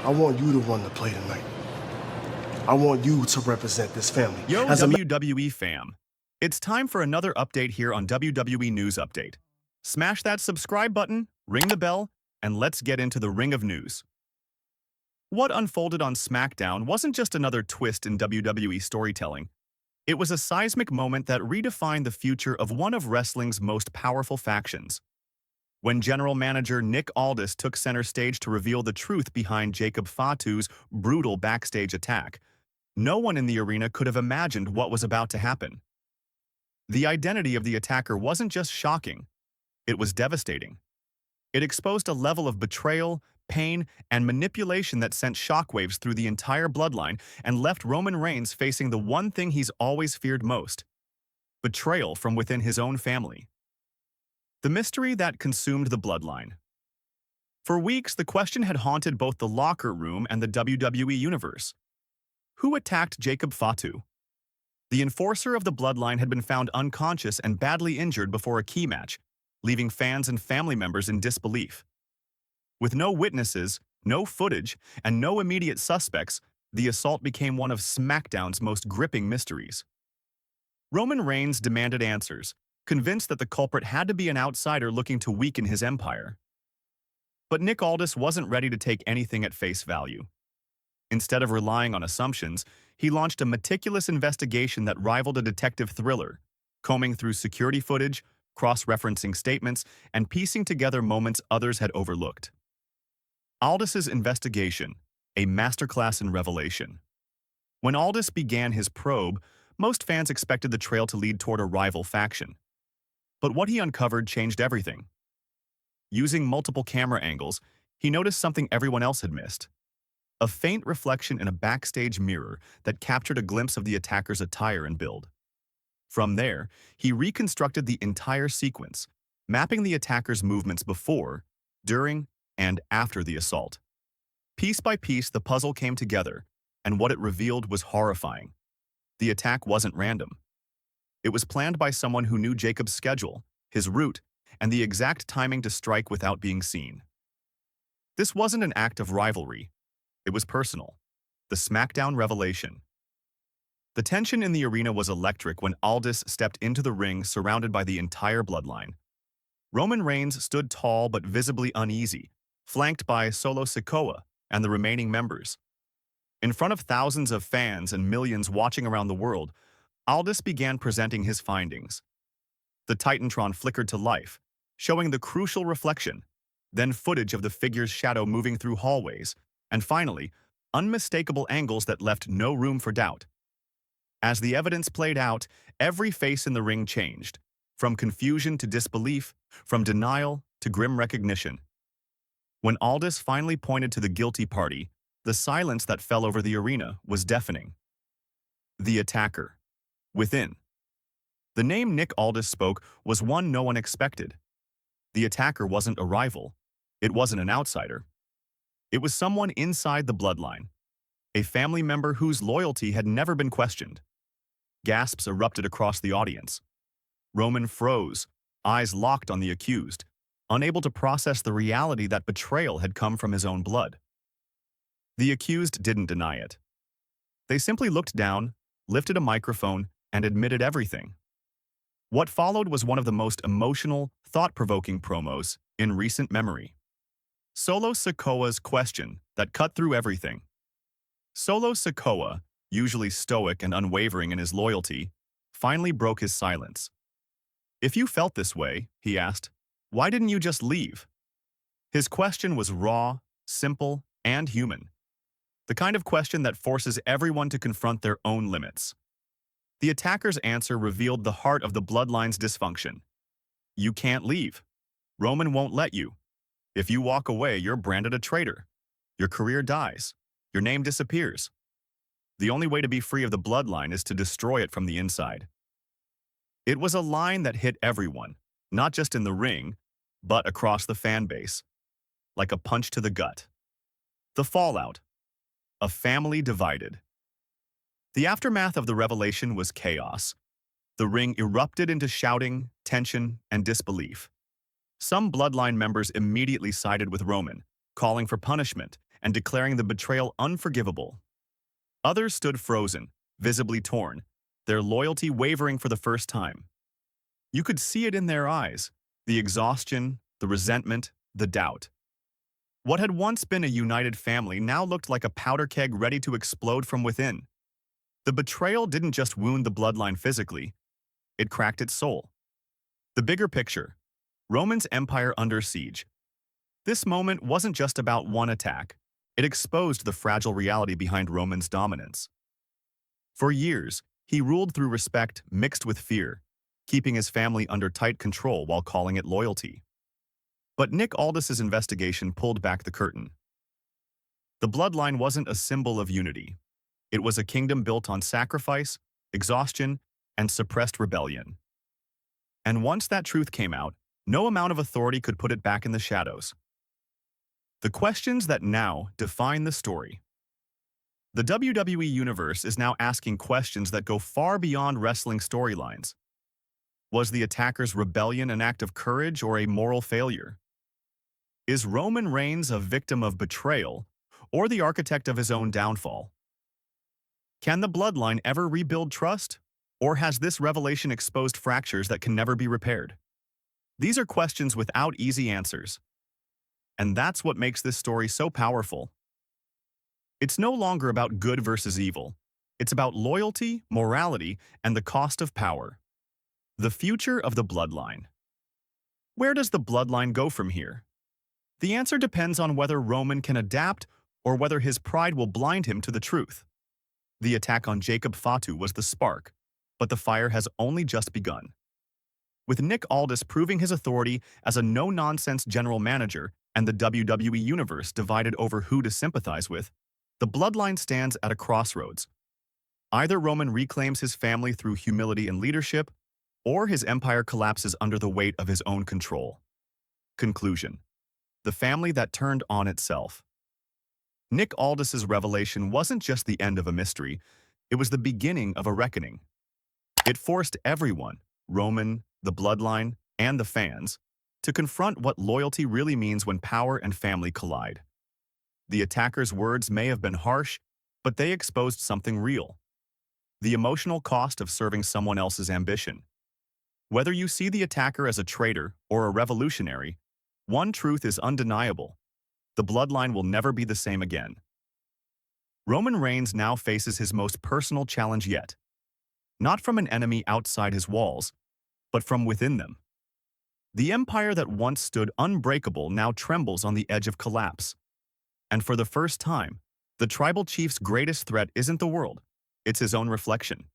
I want you to run the play tonight. I want you to represent this family. Yo, WWE fam. It's time for another update here on WWE News Update. Smash that subscribe button, ring the bell, and let's get into the ring of news. What unfolded on SmackDown wasn't just another twist in WWE storytelling. It was a seismic moment that redefined the future of one of wrestling's most powerful factions. When General Manager Nick Aldis took center stage to reveal the truth behind Jacob Fatu's brutal backstage attack, no one in the arena could have imagined what was about to happen. The identity of the attacker wasn't just shocking, it was devastating. It exposed a level of betrayal, pain, and manipulation that sent shockwaves through the entire bloodline and left Roman Reigns facing the one thing he's always feared most: betrayal from within his own family. The mystery that consumed the bloodline. For weeks, the question had haunted both the locker room and the WWE Universe. Who attacked Jacob Fatu? The enforcer of the bloodline had been found unconscious and badly injured before a key match, leaving fans and family members in disbelief. With no witnesses, no footage, and no immediate suspects, the assault became one of SmackDown's most gripping mysteries. Roman Reigns demanded answers, convinced that the culprit had to be an outsider looking to weaken his empire. But Nick Aldis wasn't ready to take anything at face value. Instead of relying on assumptions, he launched a meticulous investigation that rivaled a detective thriller, combing through security footage, cross-referencing statements, and piecing together moments others had overlooked. Aldis's investigation, a masterclass in revelation. When Aldis began his probe, most fans expected the trail to lead toward a rival faction. But what he uncovered changed everything. Using multiple camera angles, he noticed something everyone else had missed: a faint reflection in a backstage mirror that captured a glimpse of the attacker's attire and build. From there, he reconstructed the entire sequence, mapping the attacker's movements before, during, and after the assault. Piece by piece, the puzzle came together, and what it revealed was horrifying. The attack wasn't random. It was planned by someone who knew Jacob's schedule, his route, and the exact timing to strike without being seen. This wasn't an act of rivalry. It was personal. The SmackDown revelation. The tension in the arena was electric when Aldis stepped into the ring surrounded by the entire bloodline. Roman Reigns stood tall but visibly uneasy, flanked by Solo Sikoa and the remaining members. In front of thousands of fans and millions watching around the world, Aldis began presenting his findings. The Titantron flickered to life, showing the crucial reflection, then footage of the figure's shadow moving through hallways, and finally, unmistakable angles that left no room for doubt. As the evidence played out, every face in the ring changed, from confusion to disbelief, from denial to grim recognition. When Aldis finally pointed to the guilty party, the silence that fell over the arena was deafening. The attacker. Within. The name Nick Aldis spoke was one no one expected. The attacker wasn't a rival. It wasn't an outsider. It was someone inside the bloodline, a family member whose loyalty had never been questioned. Gasps erupted across the audience. Roman froze, eyes locked on the accused, unable to process the reality that betrayal had come from his own blood. The accused didn't deny it. They simply looked down, lifted a microphone, and admitted everything. What followed was one of the most emotional, thought-provoking promos in recent memory. Solo Sikoa's question that cut through everything. Solo Sikoa, usually stoic and unwavering in his loyalty, finally broke his silence. "If you felt this way," he asked, "why didn't you just leave?" His question was raw, simple, and human. The kind of question that forces everyone to confront their own limits. The attacker's answer revealed the heart of the bloodline's dysfunction. You can't leave. Roman won't let you. If you walk away, you're branded a traitor. Your career dies. Your name disappears. The only way to be free of the bloodline is to destroy it from the inside. It was a line that hit everyone, not just in the ring, but across the fan base, like a punch to the gut. The fallout. A family divided. The aftermath of the revelation was chaos. The ring erupted into shouting, tension, and disbelief. Some bloodline members immediately sided with Roman, calling for punishment, and declaring the betrayal unforgivable. Others stood frozen, visibly torn, their loyalty wavering for the first time. You could see it in their eyes, the exhaustion, the resentment, the doubt. What had once been a united family now looked like a powder keg ready to explode from within. The betrayal didn't just wound the bloodline physically, it cracked its soul. The bigger picture, Roman's empire under siege. This moment wasn't just about one attack, it exposed the fragile reality behind Roman's dominance. For years, he ruled through respect mixed with fear, keeping his family under tight control while calling it loyalty. But Nick Aldis's investigation pulled back the curtain. The bloodline wasn't a symbol of unity. It was a kingdom built on sacrifice, exhaustion, and suppressed rebellion. And once that truth came out, no amount of authority could put it back in the shadows. The questions that now define the story. The WWE Universe is now asking questions that go far beyond wrestling storylines. Was the attacker's rebellion an act of courage or a moral failure? Is Roman Reigns a victim of betrayal or the architect of his own downfall? Can the bloodline ever rebuild trust, or has this revelation exposed fractures that can never be repaired? These are questions without easy answers. And that's what makes this story so powerful. It's no longer about good versus evil. It's about loyalty, morality, and the cost of power. The future of the bloodline. Where does the bloodline go from here? The answer depends on whether Roman can adapt or whether his pride will blind him to the truth. The attack on Jacob Fatu was the spark, but the fire has only just begun. With Nick Aldis proving his authority as a no-nonsense general manager and the WWE Universe divided over who to sympathize with, the bloodline stands at a crossroads. Either Roman reclaims his family through humility and leadership, or his empire collapses under the weight of his own control. Conclusion: the family that turned on itself. Nick Aldis's revelation wasn't just the end of a mystery, it was the beginning of a reckoning. It forced everyone, Roman, the bloodline, and the fans, to confront what loyalty really means when power and family collide. The attacker's words may have been harsh, but they exposed something real: the emotional cost of serving someone else's ambition. Whether you see the attacker as a traitor or a revolutionary, one truth is undeniable: the bloodline will never be the same again. Roman Reigns now faces his most personal challenge yet, not from an enemy outside his walls, but from within them. The empire that once stood unbreakable now trembles on the edge of collapse. And for the first time, the tribal chief's greatest threat isn't the world, it's his own reflection.